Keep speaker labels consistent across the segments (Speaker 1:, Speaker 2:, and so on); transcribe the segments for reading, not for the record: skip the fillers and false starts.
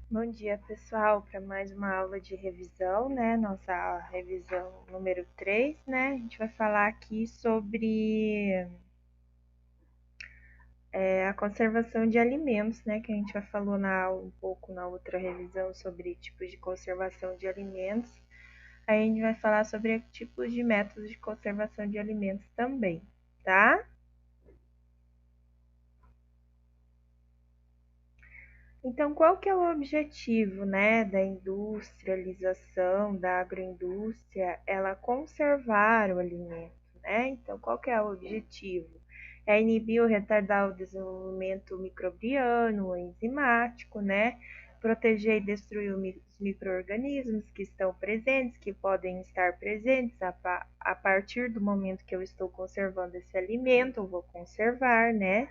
Speaker 1: Bom dia, pessoal, para mais uma aula de revisão, né? Nossa revisão número 3, né? A gente vai falar aqui sobre a conservação de alimentos, né? Que a gente já falou na aula um pouco na outra revisão sobre tipos de conservação de alimentos. Aí a gente vai falar sobre tipos de métodos de conservação de alimentos também, tá? Então, qual que é o objetivo, né, da industrialização, da agroindústria? Ela conservar o alimento, né? Então, qual que é o objetivo? É inibir ou retardar o desenvolvimento microbiano ou enzimático, né? Proteger e destruir os micro-organismos que estão presentes, que podem estar presentes a partir do momento que eu estou conservando esse alimento, eu vou conservar, né?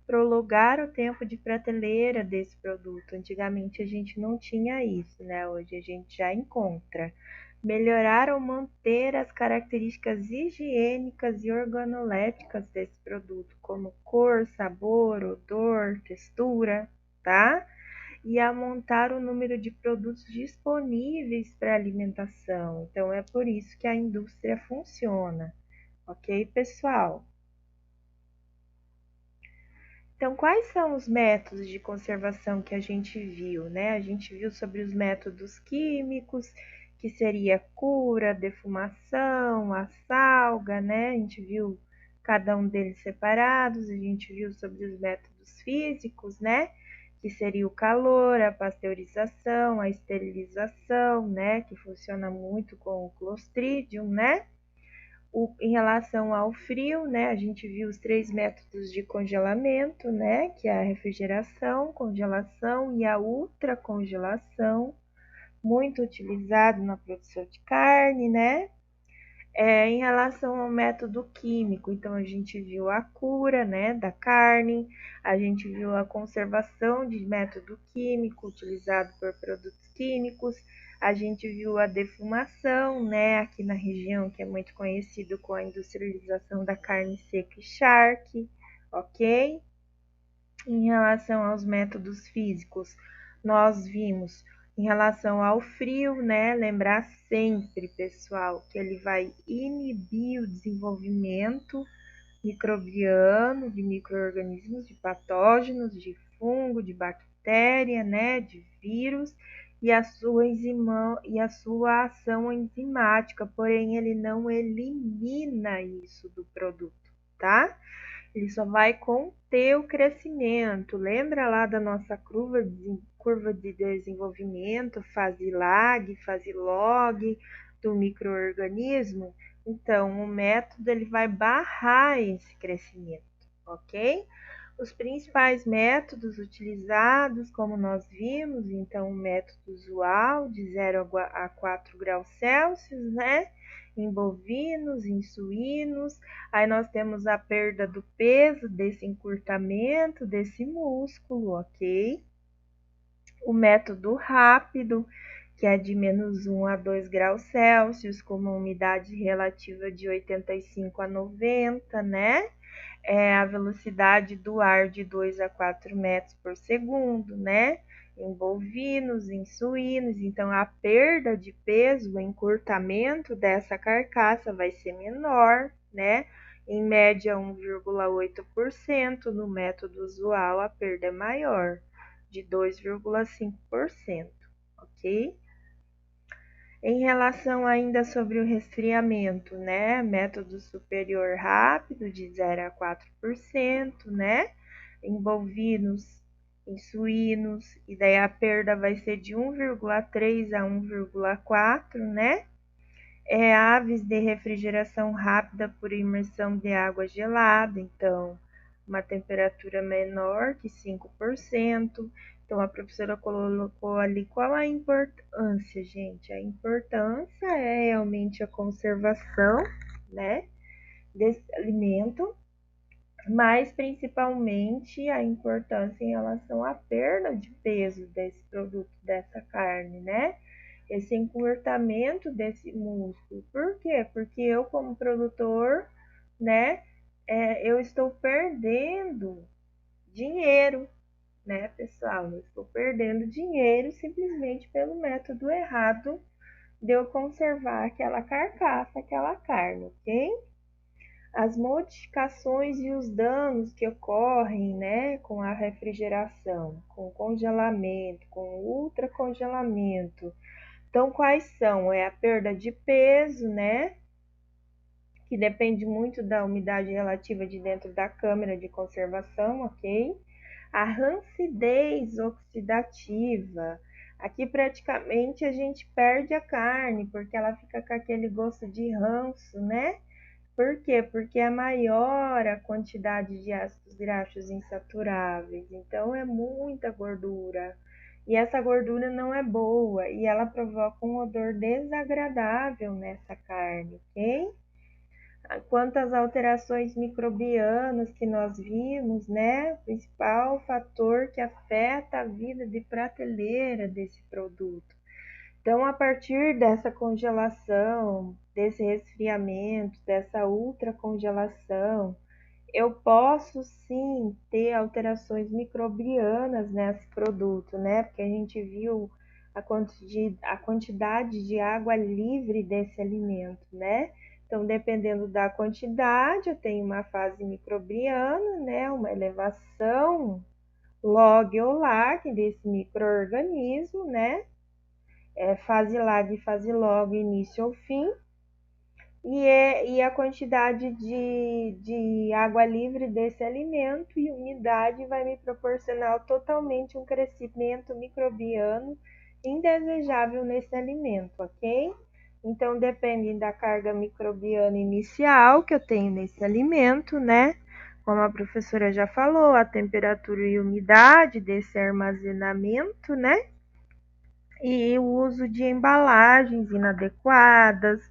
Speaker 1: Prolongar o tempo de prateleira desse produto. Antigamente a gente não tinha isso, né? Hoje a gente já encontra. Melhorar ou manter as características higiênicas e organolépticas desse produto, como cor, sabor, odor, textura, tá? E aumentar o número de produtos disponíveis para alimentação. Então é por isso que a indústria funciona, ok, pessoal? Então, quais são os métodos de conservação que a gente viu, né? A gente viu sobre os métodos químicos, que seria cura, defumação, a salga, né? A gente viu cada um deles separados, a gente viu sobre os métodos físicos, né? Que seria o calor, a pasteurização, a esterilização, né? Que funciona muito com o Clostridium, né? Em relação ao frio, né, a gente viu os três métodos de congelamento, né, que é a refrigeração, congelação e a ultracongelação, muito utilizado na produção de carne, né? Em relação ao método químico, então a gente viu a cura, né, da carne, a gente viu a conservação de método químico utilizado por produtos químicos, a gente viu a defumação, né, aqui na região que é muito conhecido com a industrialização da carne seca e charque, ok? Em relação aos métodos físicos, nós vimos em relação ao frio, né? Lembrar sempre, pessoal, que ele vai inibir o desenvolvimento microbiano de micro-organismos, de patógenos, de fungo, de bactéria, né? De vírus e a sua ação enzimática, porém ele não elimina isso do produto, tá? Ele só vai conter o crescimento. Lembra lá da nossa curva de desenvolvimento, fase lag, fase log do microorganismo? Então, o método ele vai barrar esse crescimento, ok? Os principais métodos utilizados, como nós vimos, então o método usual de 0 a 4 graus Celsius, né? Em bovinos, em suínos. Aí nós temos a perda do peso, desse encurtamento, desse músculo, ok? O método rápido, que é de -1 a 2 graus Celsius, com uma umidade relativa de 85 a 90, né? A velocidade do ar de 2 a 4 metros por segundo, né? Em bovinos, em suínos, então a perda de peso, o encurtamento dessa carcaça vai ser menor, né? Em média 1,8%, no método usual a perda é maior, de 2,5%, ok? Em relação ainda sobre o resfriamento, né? Método superior rápido de 0 a 4%, né? Em bovinos, em suínos, e daí a perda vai ser de 1,3 a 1,4, né? Aves de refrigeração rápida por imersão de água gelada, então uma temperatura menor que 5%. Então a professora colocou ali qual a importância, gente. A importância é realmente a conservação, né, desse alimento, mas principalmente a importância em relação à perda de peso desse produto, dessa carne, né? Esse encurtamento desse músculo. Por quê? Porque eu, como produtor, né, eu estou perdendo dinheiro, né, pessoal? Eu estou perdendo dinheiro simplesmente pelo método errado de eu conservar aquela carcaça, aquela carne, ok? As modificações e os danos que ocorrem, né, com a refrigeração, com o congelamento, com o ultracongelamento. Então, quais são? É a perda de peso, né, que depende muito da umidade relativa de dentro da câmara de conservação, ok? A rancidez oxidativa. Aqui praticamente a gente perde a carne, porque ela fica com aquele gosto de ranço, né? Por quê? Porque é maior a quantidade de ácidos graxos insaturáveis, então é muita gordura. E essa gordura não é boa e ela provoca um odor desagradável nessa carne, ok? Quanto às alterações microbianas que nós vimos, né? O principal fator que afeta a vida de prateleira desse produto. Então, a partir dessa congelação, desse resfriamento, dessa ultracongelação, eu posso sim ter alterações microbianas nesse produto, né? Porque a gente viu a quantidade de água livre desse alimento, né? Então, dependendo da quantidade, eu tenho uma fase microbiana, né? Uma elevação log ou lag desse microorganismo, né? Fase lag e fase log, início ou fim, e a quantidade de água livre desse alimento e umidade vai me proporcionar totalmente um crescimento microbiano indesejável nesse alimento, ok? Então, depende da carga microbiana inicial que eu tenho nesse alimento, né? Como a professora já falou, a temperatura e umidade desse armazenamento, né? E o uso de embalagens inadequadas,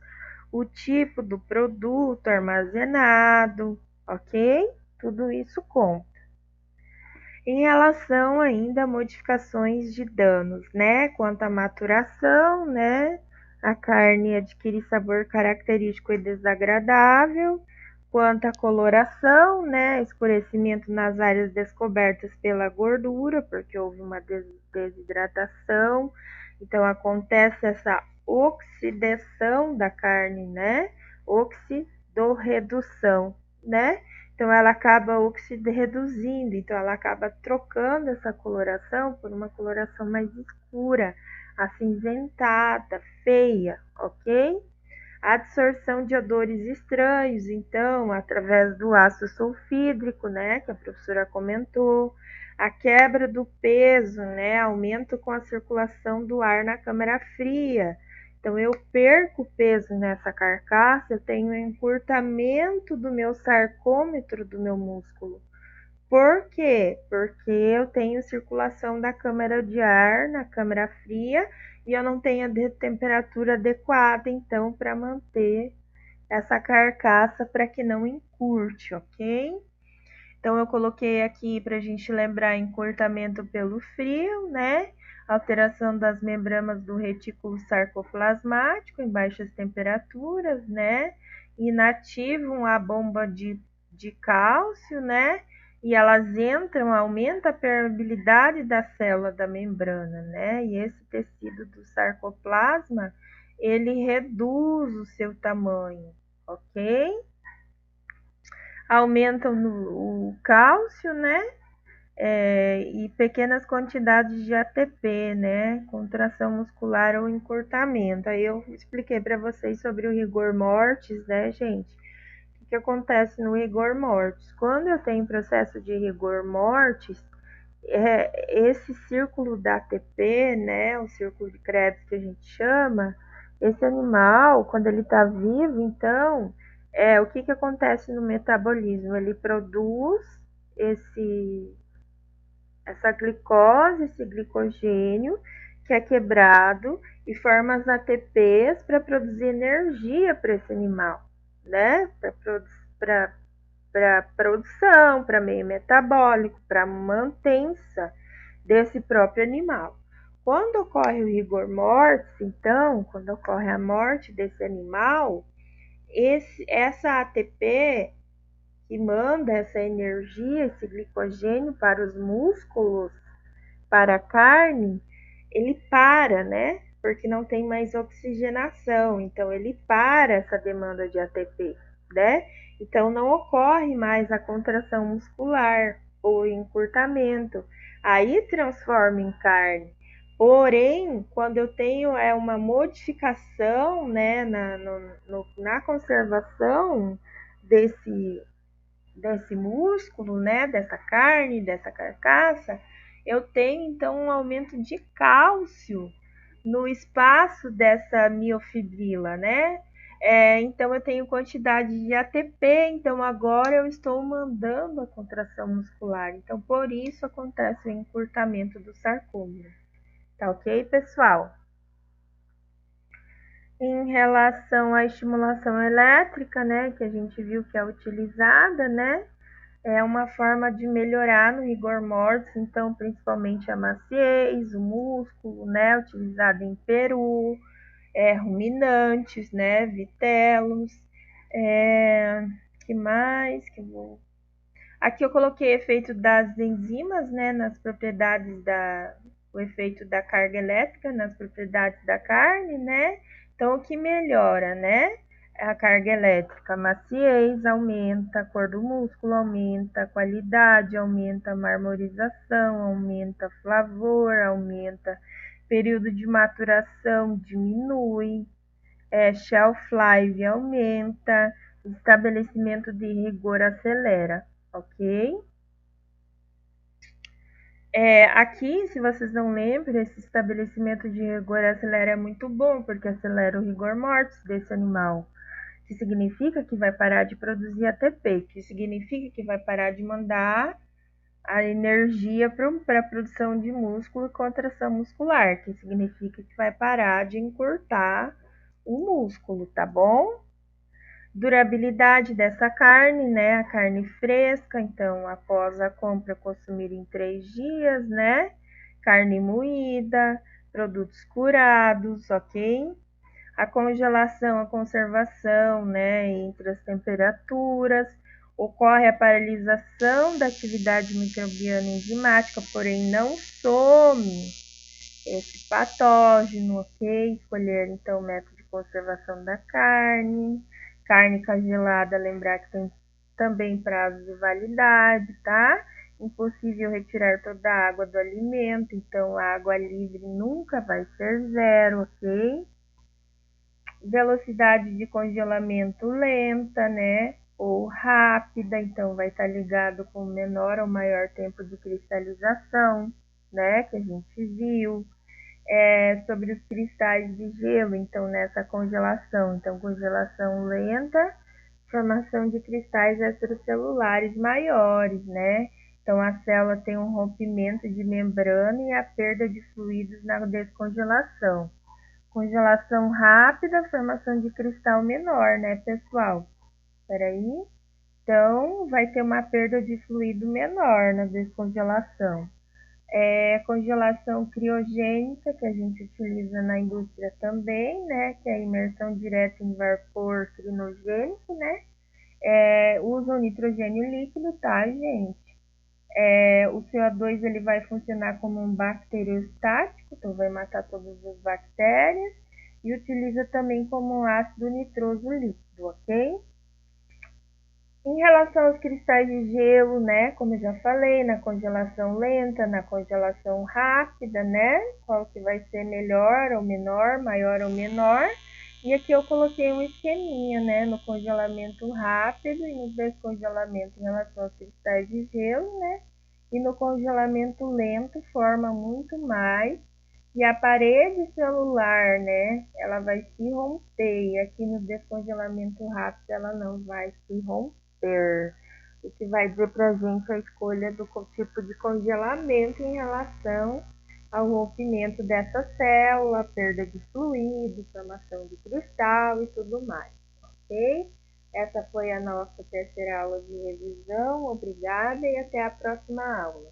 Speaker 1: o tipo do produto armazenado, ok? Tudo isso conta. Em relação ainda a modificações de danos, né? Quanto à maturação, né? A carne adquire sabor característico e desagradável. Quanto à coloração, né? Escurecimento nas áreas descobertas pela gordura, porque houve uma desidratação. Então acontece essa oxidação da carne, né? Oxidorredução, né? Então ela acaba reduzindo, então ela acaba trocando essa coloração por uma coloração mais escura, acinzentada, feia, ok? A absorção de odores estranhos, então, através do ácido sulfídrico, né, que a professora comentou, a quebra do peso, né, aumento com a circulação do ar na câmara fria. Então, eu perco peso nessa carcaça, eu tenho um encurtamento do meu sarcômetro do meu músculo. Por quê? Porque eu tenho circulação da câmara de ar na câmara fria e eu não tenho a temperatura adequada, então, para manter essa carcaça para que não encurte, ok? Então, eu coloquei aqui para a gente lembrar encurtamento pelo frio, né? Alteração das membranas do retículo sarcoplasmático em baixas temperaturas, né? Inativam a bomba de cálcio, né? E elas entram, aumenta a permeabilidade da célula da membrana, né? E esse tecido do sarcoplasma, ele reduz o seu tamanho, ok? Aumentam o cálcio, né? E pequenas quantidades de ATP, né? Contração muscular ou encurtamento. Aí eu expliquei para vocês sobre o rigor mortis, né, gente? O que acontece no rigor mortis? Quando eu tenho processo de rigor mortis, esse círculo da ATP, né? O círculo de Krebs que a gente chama, esse animal, quando ele está vivo, então, o que acontece no metabolismo? Ele produz essa glicose, esse glicogênio, que é quebrado e forma as ATPs para produzir energia para esse animal, né? Para produção, para meio metabólico, para mantença desse próprio animal. Quando ocorre o rigor mortis, então, quando ocorre a morte desse animal, essa ATP que manda essa energia, esse glicogênio para os músculos, para a carne, ele para, né? Porque não tem mais oxigenação, então ele para essa demanda de ATP, né? Então não ocorre mais a contração muscular ou encurtamento. Aí transforma em carne. Porém, quando eu tenho uma modificação, né, na conservação desse músculo, né, dessa carne, dessa carcaça, eu tenho então um aumento de cálcio no espaço dessa miofibrila, né? Então eu tenho quantidade de ATP, então agora eu estou mandando a contração muscular. Então por isso acontece o encurtamento do sarcômero. Tá ok, pessoal? Em relação à estimulação elétrica, né, que a gente viu que é utilizada, né? É uma forma de melhorar no rigor mortis, então principalmente a maciez, o músculo, né, utilizado em peru, ruminantes, né, vitelos, que mais que eu vou... Aqui eu coloquei efeito das enzimas, né, nas propriedades o efeito da carga elétrica nas propriedades da carne, né? Então o que melhora, né? A carga elétrica, a maciez aumenta, a cor do músculo aumenta, a qualidade aumenta, a marmorização aumenta, flavor aumenta, período de maturação diminui, shelf life aumenta, estabelecimento de rigor acelera, ok? Aqui, se vocês não lembram, esse estabelecimento de rigor acelera é muito bom, porque acelera o rigor mortis desse animal, que significa que vai parar de produzir ATP, que significa que vai parar de mandar a energia para a produção de músculo e contração muscular, que significa que vai parar de encurtar o músculo, tá bom? Durabilidade dessa carne, né? A carne fresca, então após a compra consumir em 3 dias, né? Carne moída, produtos curados, ok? A congelação, a conservação, né? Entre as temperaturas, ocorre a paralisação da atividade microbiana enzimática, porém não some esse patógeno, ok? Escolher então o método de conservação da carne. Carne congelada, lembrar que tem também prazo de validade, tá? Impossível retirar toda a água do alimento, então a água livre nunca vai ser zero, ok? Velocidade de congelamento lenta, né? Ou rápida, então vai estar ligado com menor ou maior tempo de cristalização, né? Que a gente viu. Sobre os cristais de gelo, então nessa congelação. Então, congelação lenta, formação de cristais extracelulares maiores, né? Então, a célula tem um rompimento de membrana e a perda de fluidos na descongelação. Congelação rápida, formação de cristal menor, né, pessoal? Espera aí. Então, vai ter uma perda de fluido menor na descongelação. Congelação criogênica, que a gente utiliza na indústria também, né? Que é a imersão direta em vapor crinogênico, né? Usa o nitrogênio líquido, tá, gente? O CO2 ele vai funcionar como um bacteriostático, então vai matar todas as bactérias, e utiliza também como um ácido nitroso líquido, ok? Em relação aos cristais de gelo, né, como eu já falei, na congelação lenta, na congelação rápida, né, qual que vai ser melhor ou menor, maior ou menor. E aqui eu coloquei um esqueminha, né, no congelamento rápido e no descongelamento em relação aos cristais de gelo, né, e no congelamento lento forma muito mais. E a parede celular, né, ela vai se romper, e aqui no descongelamento rápido ela não vai se romper. O que vai dizer para a gente a escolha do tipo de congelamento em relação ao rompimento dessa célula, perda de fluido, formação de cristal e tudo mais, ok? Essa foi a nossa terceira aula de revisão. Obrigada e até a próxima aula.